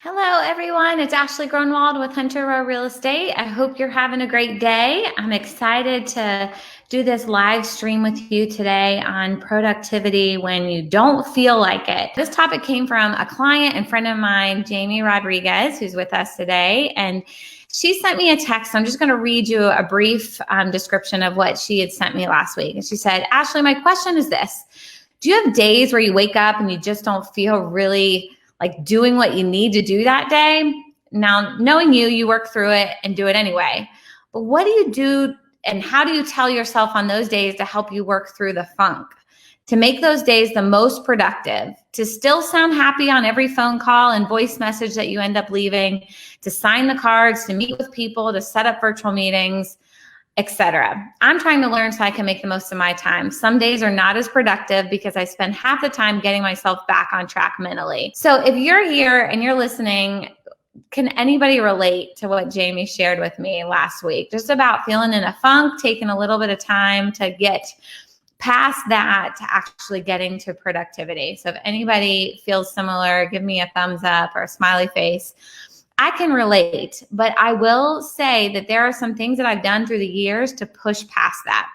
Hello, everyone. It's Ashley Gronewald with Hunter Row Real Estate. I hope you're having a great day. I'm excited to do this live stream with you today on productivity when you don't feel like it. This topic came from a client and friend of mine, Jamie Rodriguez, who's with us today. And she sent me a text. I'm just going to read you a brief description of what she had sent me last week. And she said, Ashley, my question is this. Do you have days where you wake up and you just don't feel really like doing what you need to do that day? Now, knowing you work through it and do it anyway. But what do you do and how do you tell yourself on those days to help you work through the funk, to make those days the most productive, to still sound happy on every phone call and voice message that you end up leaving, to sign the cards, to meet with people, to set up virtual meetings, etc. I'm trying to learn so I can make the most of my time. Some days are not as productive because I spend half the time getting myself back on track mentally. So if you're here and you're listening, can anybody relate to what Jamie shared with me last week? Just about feeling in a funk, taking a little bit of time to get past that to actually getting to productivity. So if anybody feels similar, give me a thumbs up or a smiley face. I can relate, but I will say that there are some things that I've done through the years to push past that.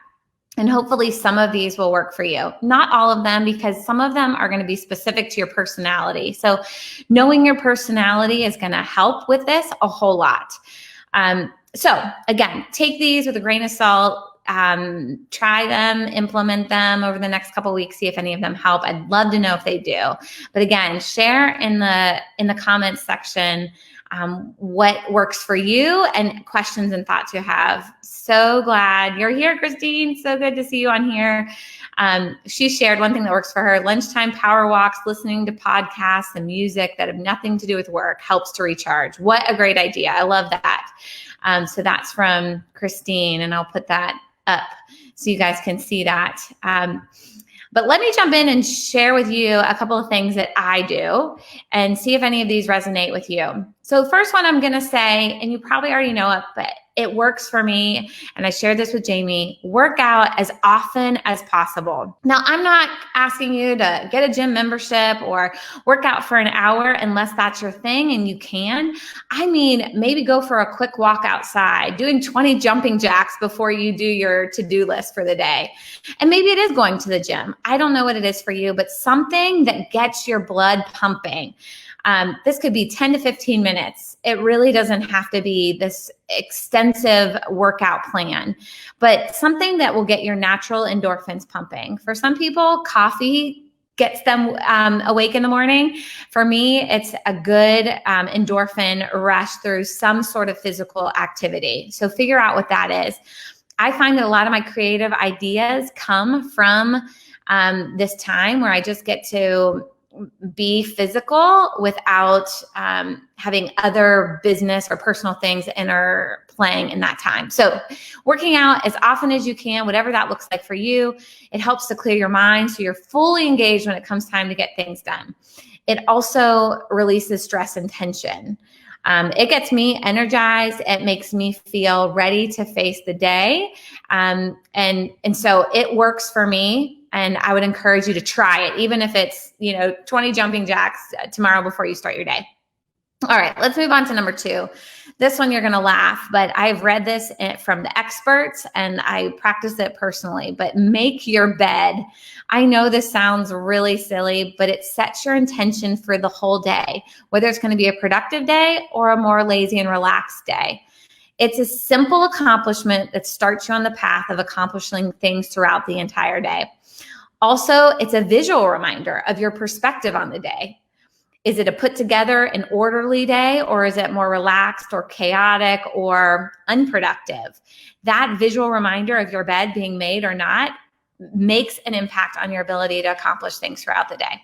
And hopefully some of these will work for you. Not all of them, because some of them are going to be specific to your personality. So knowing your personality is going to help with this a whole lot. So again, take these with a grain of salt. Try them, implement them over the next couple of weeks, see if any of them help. I'd love to know if they do. But again, share in the comments section what works for you and questions and thoughts you have. So glad you're here, Christine. So good to see you on here. She shared one thing that works for her: lunchtime power walks, listening to podcasts and music that have nothing to do with work helps to recharge. What a great idea. I love that. So that's from Christine, and I'll put that up so you guys can see that. But let me jump in and share with you a couple of things that I do and see if any of these resonate with you. So the first one I'm going to say, and you probably already know it, but it works for me, and I shared this with Jamie: work out as often as possible. Now, I'm not asking you to get a gym membership or work out for an hour unless that's your thing and you can. I mean, maybe go for a quick walk outside, doing 20 jumping jacks before you do your to-do list for the day. And maybe it is going to the gym. I don't know what it is for you, but something that gets your blood pumping. This could be 10 to 15 minutes. It really doesn't have to be this extensive workout plan, but something that will get your natural endorphins pumping. For some people, coffee gets them awake in the morning. For me, it's a good endorphin rush through some sort of physical activity. So figure out what that is. I find that a lot of my creative ideas come from this time where I just get to be physical without having other business or personal things interplaying in that time. So working out as often as you can, whatever that looks like for you, it helps to clear your mind so you're fully engaged when it comes time to get things done. It also releases stress and tension. It gets me energized. It makes me feel ready to face the day. And so it works for me. And I would encourage you to try it, even if it's, 20 jumping jacks tomorrow before you start your day. All right, let's move on to number 2. This one you're going to laugh, but I've read this from the experts and I practice it personally. But make your bed. I know this sounds really silly, but it sets your intention for the whole day, whether it's going to be a productive day or a more lazy and relaxed day. It's a simple accomplishment that starts you on the path of accomplishing things throughout the entire day. Also, it's a visual reminder of your perspective on the day. Is it a put together and orderly day, or is it more relaxed or chaotic or unproductive? That visual reminder of your bed being made or not makes an impact on your ability to accomplish things throughout the day.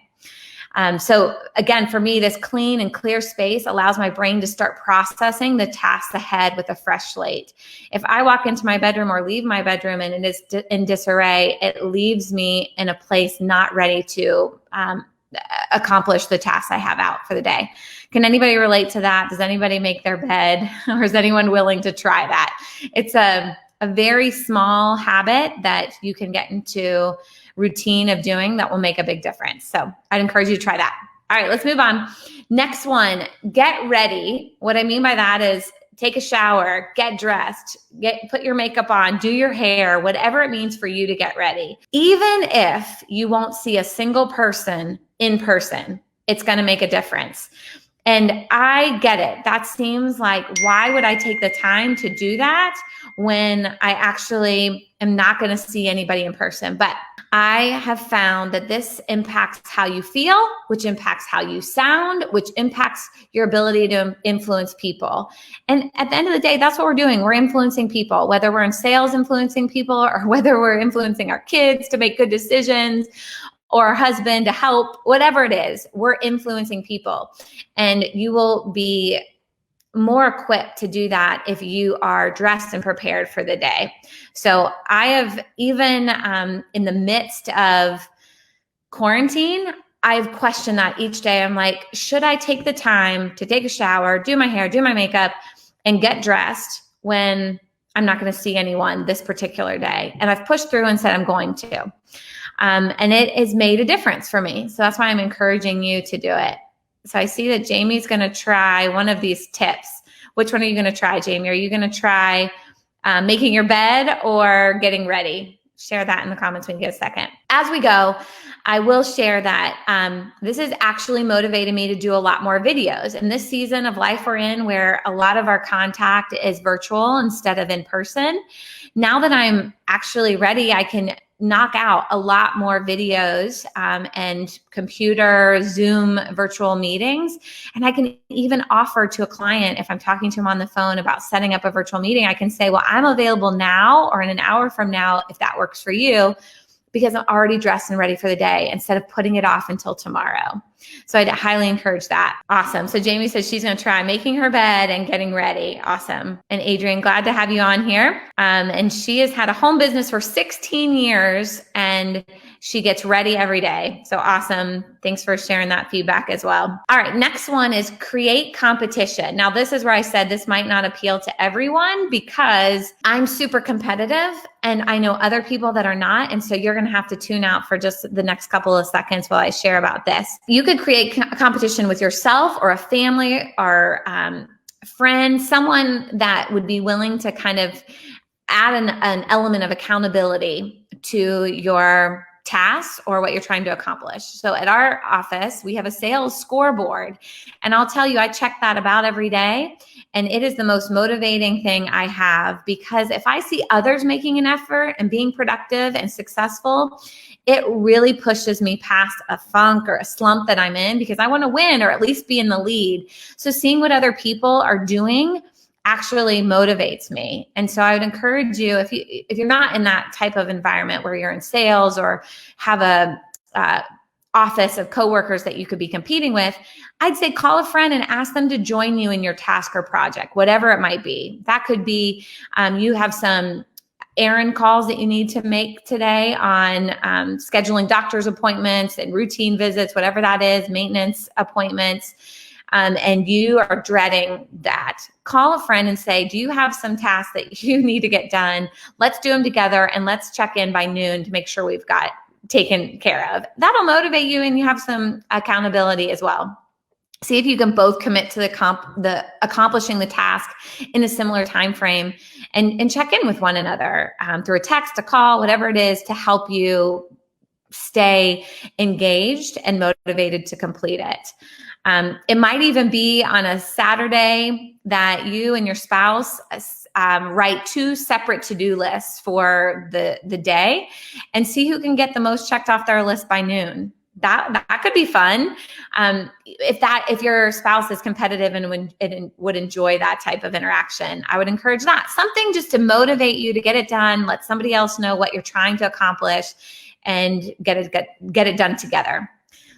So again, for me, this clean and clear space allows my brain to start processing the tasks ahead with a fresh slate. If I walk into my bedroom or leave my bedroom and it is in disarray, it leaves me in a place not ready to accomplish the tasks I have out for the day. Can anybody relate to that? Does anybody make their bed, or is anyone willing to try that? It's a very small habit that you can get into routine of doing that will make a big difference. So I'd encourage you to try that. All right, let's move on. Next one, get ready. What I mean by that is take a shower, get dressed, put your makeup on, do your hair, whatever it means for you to get ready. Even if you won't see a single person in person, it's going to make a difference. And I get it. That seems like, why would I take the time to do that when I actually am not going to see anybody in person? But I have found that this impacts how you feel, which impacts how you sound, which impacts your ability to influence people. And at the end of the day, that's what we're doing. We're influencing people, whether we're in sales influencing people or whether we're influencing our kids to make good decisions or our husband to help, whatever it is, we're influencing people. And you will be more equipped to do that if you are dressed and prepared for the day. So I have, even in the midst of quarantine, I've questioned that each day. I'm like, should I take the time to take a shower, do my hair, do my makeup, and get dressed when I'm not going to see anyone this particular day? And I've pushed through and said I'm going to. And it has made a difference for me. So that's why I'm encouraging you to do it. So I see that Jamie's going to try one of these tips. Which one are you going to try, Jamie? Are you going to try making your bed or getting ready? Share that in the comments when you get a second. As we go, I will share that this has actually motivated me to do a lot more videos. In this season of life we're in, where a lot of our contact is virtual instead of in person, now that I'm actually ready, I can knock out a lot more videos and computer, Zoom, virtual meetings. And I can even offer to a client, if I'm talking to them on the phone about setting up a virtual meeting, I can say, well, I'm available now or in an hour from now, if that works for you, because I'm already dressed and ready for the day instead of putting it off until tomorrow. So I'd highly encourage that. Awesome. So Jamie says she's going to try making her bed and getting ready. Awesome. And Adrienne, glad to have you on here. And she has had a home business for 16 years and she gets ready every day. So awesome. Thanks for sharing that feedback as well. All right. Next one is create competition. Now, this is where I said this might not appeal to everyone because I'm super competitive and I know other people that are not. And so you're going to have to tune out for just the next couple of seconds while I share about this. You could create a competition with yourself or a family or friend, someone that would be willing to kind of add an element of accountability to your tasks or what you're trying to accomplish. So at our office, we have a sales scoreboard. And I'll tell you, I check that about every day. And it is the most motivating thing I have, because if I see others making an effort and being productive and successful, it really pushes me past a funk or a slump that I'm in, because I want to win or at least be in the lead. So seeing what other people are doing actually motivates me. And so I would encourage you, if you're not in that type of environment where you're in sales or have a office of coworkers that you could be competing with, I'd say call a friend and ask them to join you in your task or project, whatever it might be. That could be you have some errand calls that you need to make today on scheduling doctor's appointments and routine visits, whatever that is, maintenance appointments. And you are dreading that. Call a friend and say, do you have some tasks that you need to get done? Let's do them together and let's check in by noon to make sure we've got taken care of. That'll motivate you and you have some accountability as well. See if you can both commit to the accomplishing the task in a similar time frame and check in with one another through a text, a call, whatever it is, to help you stay engaged and motivated to complete it. It might even be on a Saturday that you and your spouse write 2 separate to-do lists for the day and see who can get the most checked off their list by noon. That could be fun. If your spouse is competitive and would enjoy that type of interaction, I would encourage that. Something just to motivate you to get it done, let somebody else know what you're trying to accomplish, and get it done together.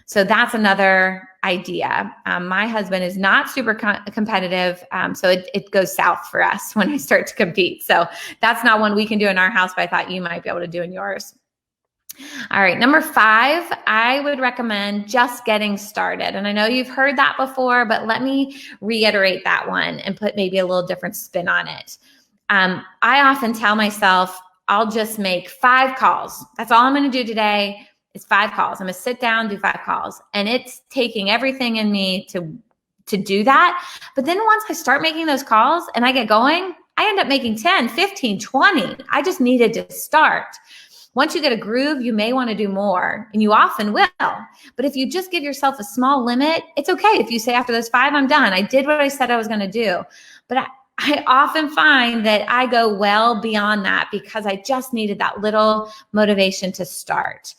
So that's another idea. My husband is not super competitive, so it goes south for us when I start to compete. So that's not one we can do in our house, but I thought you might be able to do in yours. All right, number 5, I would recommend just getting started. And I know you've heard that before, but let me reiterate that one and put maybe a little different spin on it. I often tell myself, I'll just make 5 calls. That's all I'm going to do today. It's 5 calls. I'm going to sit down, do 5 calls. And it's taking everything in me to do that. But then once I start making those calls and I get going, I end up making 10, 15, 20. I just needed to start. Once you get a groove, you may want to do more, and you often will. But if you just give yourself a small limit, it's okay. If you say after those 5, I'm done. I did what I said I was going to do. But I often find that I go well beyond that because I just needed that little motivation to start.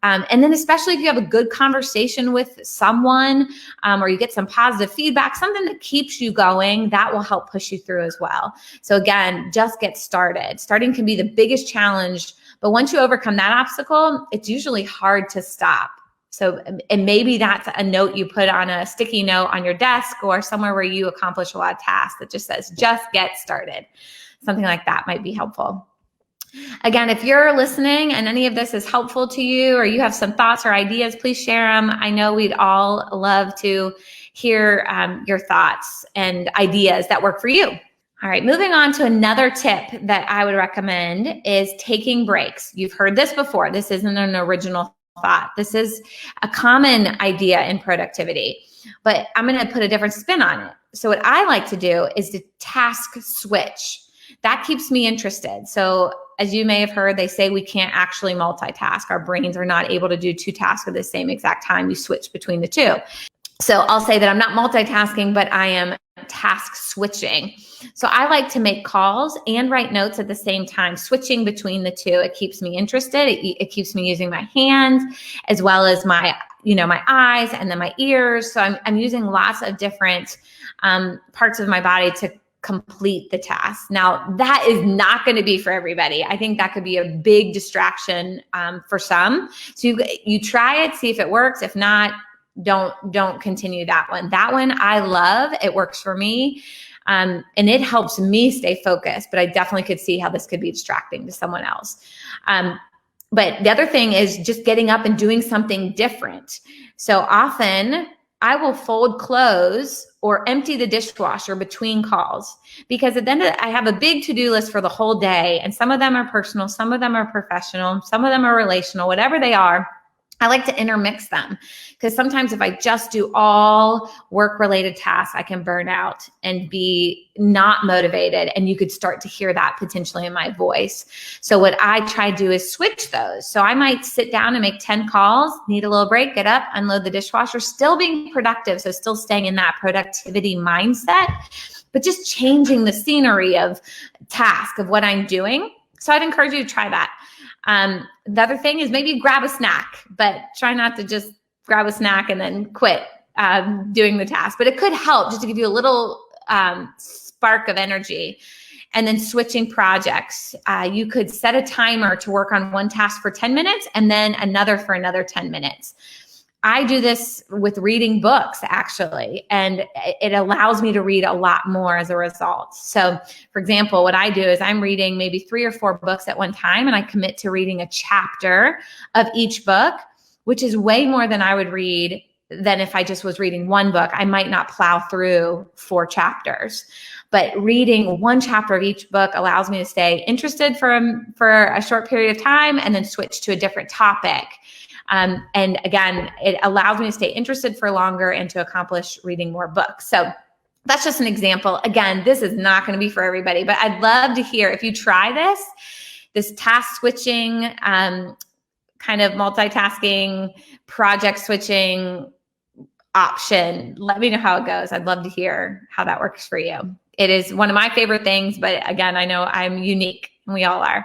And then especially if you have a good conversation with someone or you get some positive feedback, something that keeps you going, that will help push you through as well. So again, just get started. Starting can be the biggest challenge, but once you overcome that obstacle, it's usually hard to stop. So, and maybe that's a note you put on a sticky note on your desk or somewhere where you accomplish a lot of tasks that just says, just get started. Something like that might be helpful. Again, if you're listening and any of this is helpful to you or you have some thoughts or ideas, please share them. I know we'd all love to hear your thoughts and ideas that work for you. All right, moving on to another tip that I would recommend is taking breaks. You've heard this before. This isn't an original thought. This is a common idea in productivity, but I'm going to put a different spin on it. So what I like to do is to task switch. That keeps me interested. So as you may have heard, they say we can't actually multitask. Our brains are not able to do 2 tasks at the same exact time. You switch between the 2. So I'll say that I'm not multitasking, but I am task switching. So I like to make calls and write notes at the same time, switching between the 2. It keeps me interested. It keeps me using my hands as well as my eyes and then my ears. So I'm using lots of different parts of my body to complete the task. Now, that is not going to be for everybody. I think that could be a big distraction for some. So you try it, see if it works. If not, don't continue that one. That one I love. It works for me. And it helps me stay focused, but I definitely could see how this could be distracting to someone else. But the other thing is just getting up and doing something different. So often I will fold clothes or empty the dishwasher between calls because at the end of I have a big to-do list for the whole day, and some of them are personal, some of them are professional, some of them are relational, whatever they are. I like to intermix them because sometimes if I just do all work-related tasks, I can burn out and be not motivated. And you could start to hear that potentially in my voice. So what I try to do is switch those. So I might sit down and make 10 calls, need a little break, get up, unload the dishwasher, still being productive. So still staying in that productivity mindset, but just changing the scenery of task of what I'm doing. So I'd encourage you to try that. The other thing is maybe grab a snack, but try not to just grab a snack and then quit doing the task. But it could help just to give you a little spark of energy. And then switching projects. You could set a timer to work on one task for 10 minutes and then another for another 10 minutes. I do this with reading books, actually, and it allows me to read a lot more as a result. So, for example, what I do is I'm reading maybe 3 or 4 books at one time, and I commit to reading a chapter of each book, which is way more than I would read than if I just was reading one book. I might not plow through 4 chapters. But reading one chapter of each book allows me to stay interested for a short period of time and then switch to a different topic. And again, it allows me to stay interested for longer and to accomplish reading more books. So that's just an example. Again, this is not going to be for everybody, but I'd love to hear if you try this task switching, kind of multitasking, project switching option. Let me know how it goes. I'd love to hear how that works for you. It is one of my favorite things, but again, I know I'm unique and we all are.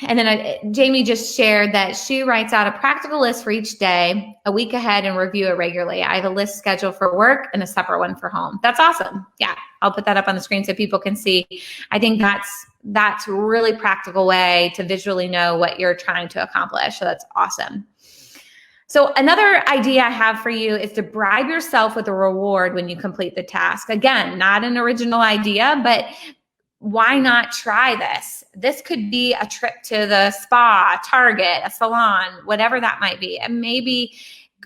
And then Jamie just shared that she writes out a practical list for each day, a week ahead, and review it regularly. I have a list scheduled for work and a separate one for home. That's awesome. Yeah, I'll put that up on the screen so people can see. I think that's a really practical way to visually know what you're trying to accomplish. So that's awesome. So another idea I have for you is to bribe yourself with a reward when you complete the task. Again, not an original idea, but why not try this? This could be a trip to the spa, Target, a salon, whatever that might be. And maybe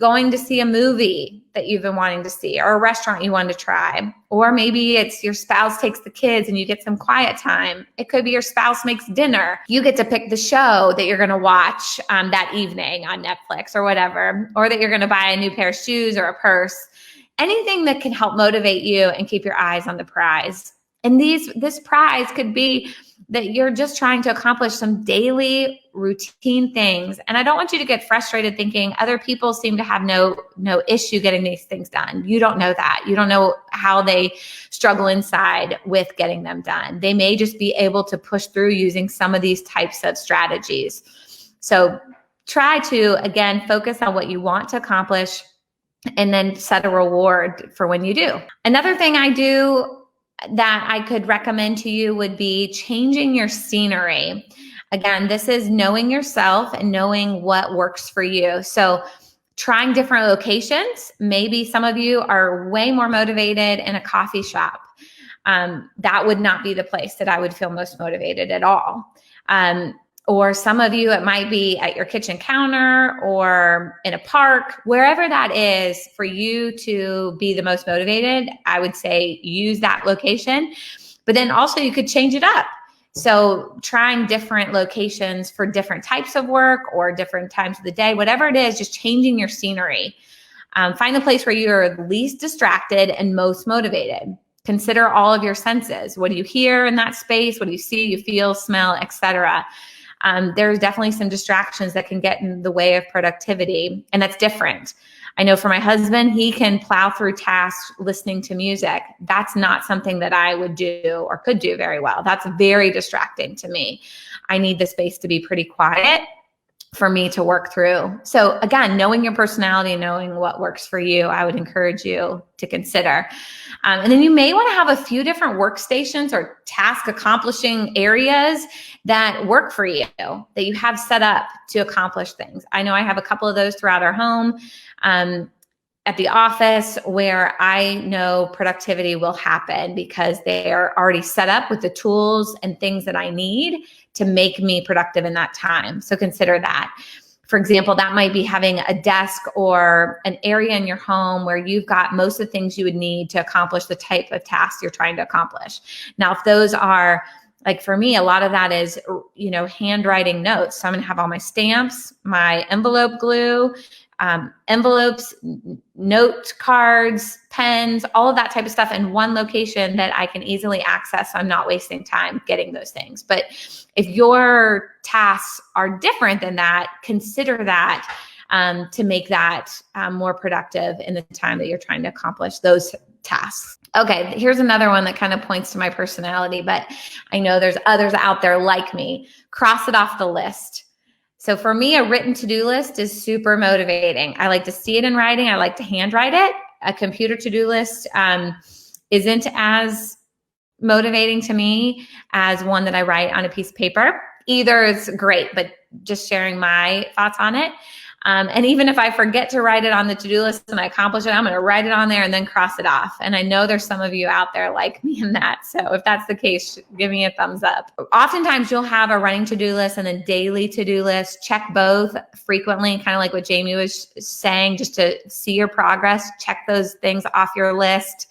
going to see a movie that you've been wanting to see, or a restaurant you want to try. Or maybe it's your spouse takes the kids and you get some quiet time. It could be your spouse makes dinner. You get to pick the show that you're going to watch that evening on Netflix or whatever, or that you're going to buy a new pair of shoes or a purse. Anything that can help motivate you and keep your eyes on the prize. And this prize could be that you're just trying to accomplish some daily routine things. And I don't want you to get frustrated thinking other people seem to have no issue getting these things done. You don't know that. You don't know how they struggle inside with getting them done. They may just be able to push through using some of these types of strategies. So try to, again, focus on what you want to accomplish and then set a reward for when you do. Another thing I do that I could recommend to you would be changing your scenery. Again, this is knowing yourself and knowing what works for you. So trying different locations. Maybe some of you are way more motivated in a coffee shop. That would not be the place that I would feel most motivated at all. Or some of you, it might be at your kitchen counter or in a park, wherever that is for you to be the most motivated. I would say use that location, but then also you could change it up. So trying different locations for different types of work or different times of the day, whatever it is, just changing your scenery. Find the place where you're least distracted and most motivated. Consider all of your senses. What do you hear in that space? What do you see, you feel, smell, etc.? There's definitely some distractions that can get in the way of productivity, and that's different. I know for my husband, he can plow through tasks listening to music. That's not something that I would do or could do very well. That's very distracting to me. I need the space to be pretty quiet for me to work through. So again, knowing your personality, knowing what works for you, I would encourage you to consider. And then you may want to have a few different workstations or task accomplishing areas that work for you, that you have set up to accomplish things. I know I have a couple of those throughout our home, at the office, where I know productivity will happen because they are already set up with the tools and things that I need to make me productive in that time. So consider that. For example, that might be having a desk or an area in your home where you've got most of the things you would need to accomplish the type of tasks you're trying to accomplish. Now, if those are, like for me, a lot of that is, handwriting notes. So I'm going to have all my stamps, my envelope glue, envelopes, note cards, pens, all of that type of stuff in one location that I can easily access. So I'm not wasting time getting those things. But if your tasks are different than that, consider that to make that more productive in the time that you're trying to accomplish those tasks. Okay, here's another one that kind of points to my personality, but I know there's others out there like me. Cross it off the list. So for me, a written to-do list is super motivating. I like to see it in writing. I like to handwrite it. A computer to-do list isn't as motivating to me as one that I write on a piece of paper. Either is great, but just sharing my thoughts on it. And even if I forget to write it on the to-do list and I accomplish it, I'm going to write it on there and then cross it off. And I know there's some of you out there like me in that. So if that's the case, give me a thumbs up. Oftentimes you'll have a running to-do list and a daily to-do list. Check both frequently, kind of like what Jamie was saying, just to see your progress. Check those things off your list.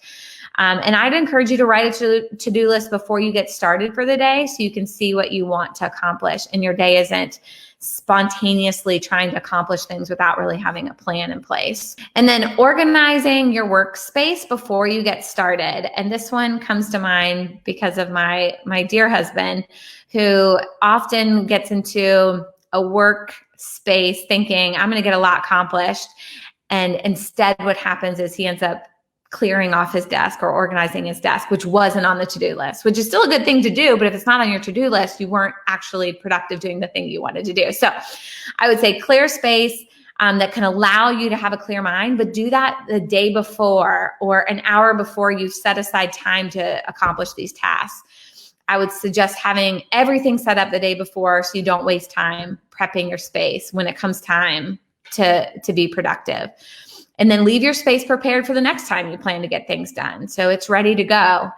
And I'd encourage you to write a to-do list before you get started for the day so you can see what you want to accomplish and your day isn't spontaneously trying to accomplish things without really having a plan in place. And then organizing your workspace before you get started. And this one comes to mind because of my dear husband, who often gets into a workspace thinking, I'm going to get a lot accomplished. And instead what happens is he ends up clearing off his desk or organizing his desk, which wasn't on the to-do list, which is still a good thing to do. But if it's not on your to-do list, you weren't actually productive doing the thing you wanted to do. So I would say clear space that can allow you to have a clear mind, but do that the day before or an hour before you set aside time to accomplish these tasks. I would suggest having everything set up the day before so you don't waste time prepping your space when it comes time to be productive. And then leave your space prepared for the next time you plan to get things done. So it's ready to go.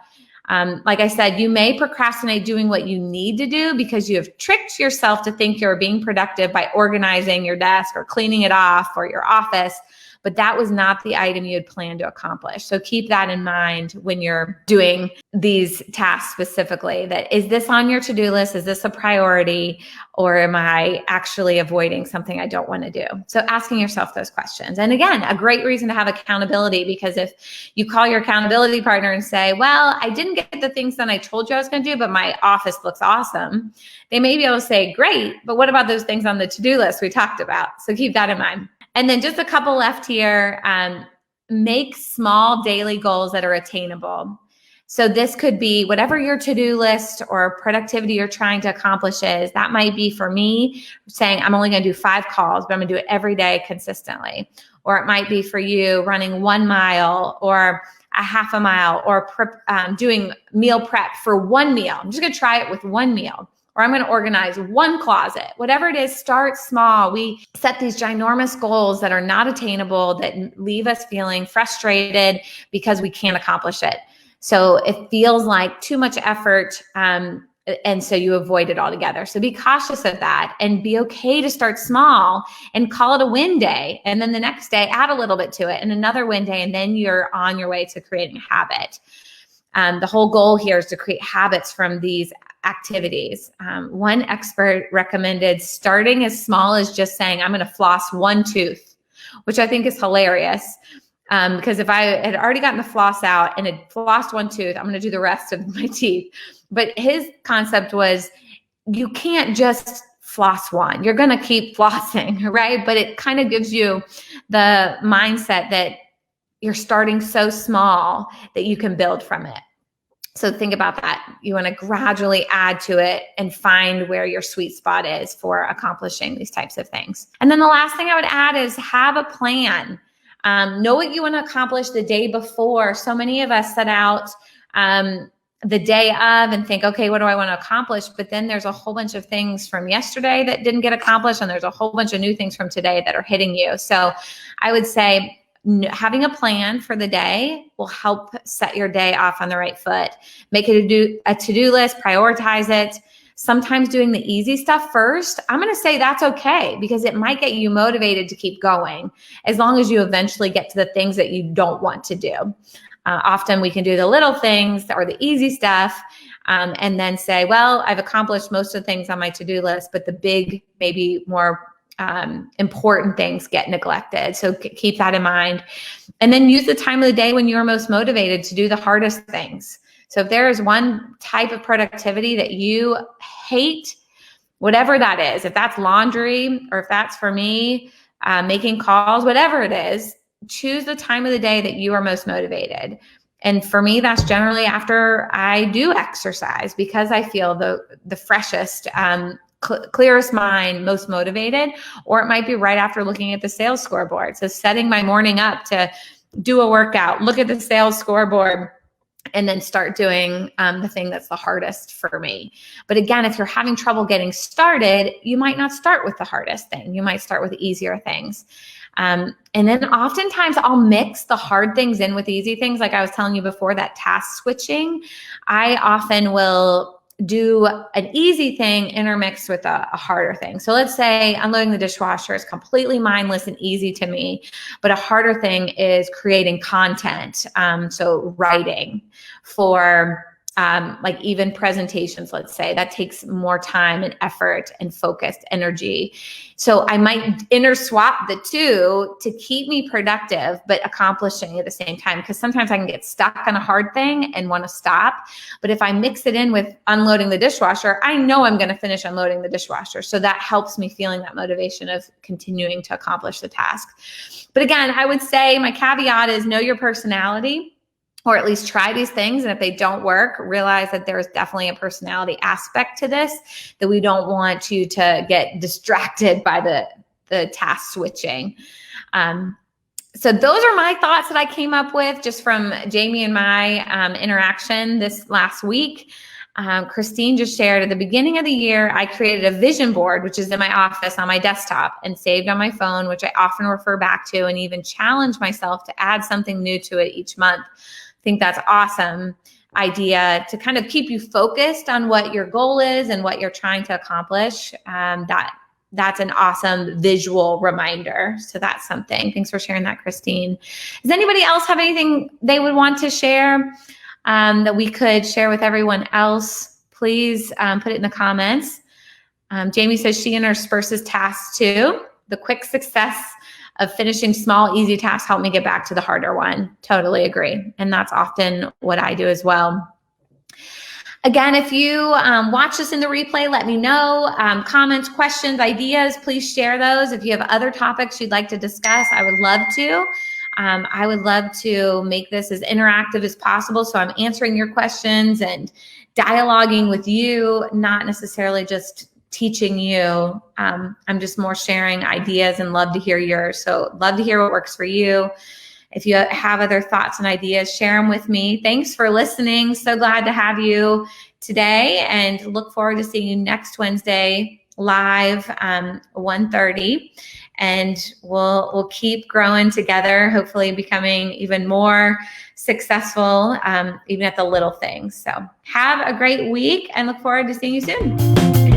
Like I said, you may procrastinate doing what you need to do because you have tricked yourself to think you're being productive by organizing your desk or cleaning it off or your office. but that was not the item you had planned to accomplish. So keep that in mind when you're doing these tasks specifically, that is this on your to-do list? Is this a priority? Or am I actually avoiding something I don't want to do? So asking yourself those questions. And again, a great reason to have accountability, because if you call your accountability partner and say, well, I didn't get the things that I told you I was going to do, but my office looks awesome, they may be able to say, great, but what about those things on the to-do list we talked about? So keep that in mind. And then just a couple left here. Make small daily goals that are attainable. So this could be whatever your to-do list or productivity you're trying to accomplish is. That might be, for me, saying I'm only going to do 5 calls, but I'm going to do it every day consistently. Or it might be for you running 1 mile or a half a mile, or doing meal prep for 1 meal. I'm just going to try it with 1 meal. Or I'm going to organize 1 closet. Whatever it is, start small. We set these ginormous goals that are not attainable, that leave us feeling frustrated because we can't accomplish it. So it feels like too much effort, and so you avoid it altogether. So be cautious of that, and be okay to start small and call it a win day. And then the next day, add a little bit to it, and another win day, and then you're on your way to creating a habit. The whole goal here is to create habits from these activities. One expert recommended starting as small as just saying, I'm going to floss 1 tooth, which I think is hilarious. Because if I had already gotten the floss out and had flossed 1 tooth, I'm going to do the rest of my teeth. But his concept was, you can't just floss 1. You're going to keep flossing, right? But it kind of gives you the mindset that you're starting so small that you can build from it. So think about that. You want to gradually add to it and find where your sweet spot is for accomplishing these types of things. And then the last thing I would add is have a plan. Know what you want to accomplish the day before. So many of us set out the day of and think, okay, what do I want to accomplish? But then there's a whole bunch of things from yesterday that didn't get accomplished, and there's a whole bunch of new things from today that are hitting you. So I would say having a plan for the day will help set your day off on the right foot. Make it a to-do list, prioritize it. Sometimes doing the easy stuff first, I'm going to say that's okay, because it might get you motivated to keep going as long as you eventually get to the things that you don't want to do. Often we can do the little things or the easy stuff and then say, well, I've accomplished most of the things on my to-do list, but the big, maybe more important things get neglected. So keep that in mind. And then use the time of the day when you're most motivated to do the hardest things. So if there is one type of productivity that you hate, whatever that is, if that's laundry, or if that's, for me, making calls, whatever it is, choose the time of the day that you are most motivated. And for me, that's generally after I do exercise, because I feel the freshest, clearest mind, most motivated. Or it might be right after looking at the sales scoreboard. So setting my morning up to do a workout, look at the sales scoreboard, and then start doing the thing that's the hardest for me. But again, if you're having trouble getting started, you might not start with the hardest thing. You might start with easier things. And then oftentimes I'll mix the hard things in with easy things. Like I was telling you before, that task switching, I often will do an easy thing intermixed with a harder thing. So let's say unloading the dishwasher is completely mindless and easy to me, but a harder thing is creating content. So writing for like even presentations, let's say, that takes more time and effort and focused energy. So I might interswap the two to keep me productive, but accomplishing at the same time. Because sometimes I can get stuck on a hard thing and want to stop. But if I mix it in with unloading the dishwasher, I know I'm going to finish unloading the dishwasher. So that helps me feeling that motivation of continuing to accomplish the task. But again, I would say my caveat is know your personality. Or at least try these things. And if they don't work, realize that there's definitely a personality aspect to this, that we don't want you to get distracted by the task switching. So those are my thoughts that I came up with just from Jamie and my interaction this last week. Christine just shared at the beginning of the year, I created a vision board, which is in my office on my desktop and saved on my phone, which I often refer back to and even challenge myself to add something new to it each month. I think that's awesome idea to kind of keep you focused on what your goal is and what you're trying to accomplish. That that's an awesome visual reminder. So that's something. Thanks for sharing that, Christine. Does anybody else have anything they would want to share that we could share with everyone else? Please put it in the comments. Jamie says she intersperses tasks too. The quick success of finishing small, easy tasks helped me get back to the harder one. Totally agree. And that's often what I do as well. Again, if you watch this in the replay, let me know. Comments, questions, ideas, please share those. If you have other topics you'd like to discuss, I would love to. I would love to make this as interactive as possible. So I'm answering your questions and dialoguing with you, not necessarily just teaching you. I'm just more sharing ideas and love to hear yours. So love to hear what works for you. If you have other thoughts and ideas, share them with me. Thanks for listening. So glad to have you today, and look forward to seeing you next Wednesday live 1:30. And we'll keep growing together, hopefully becoming even more successful, even at the little things. So have a great week and look forward to seeing you soon.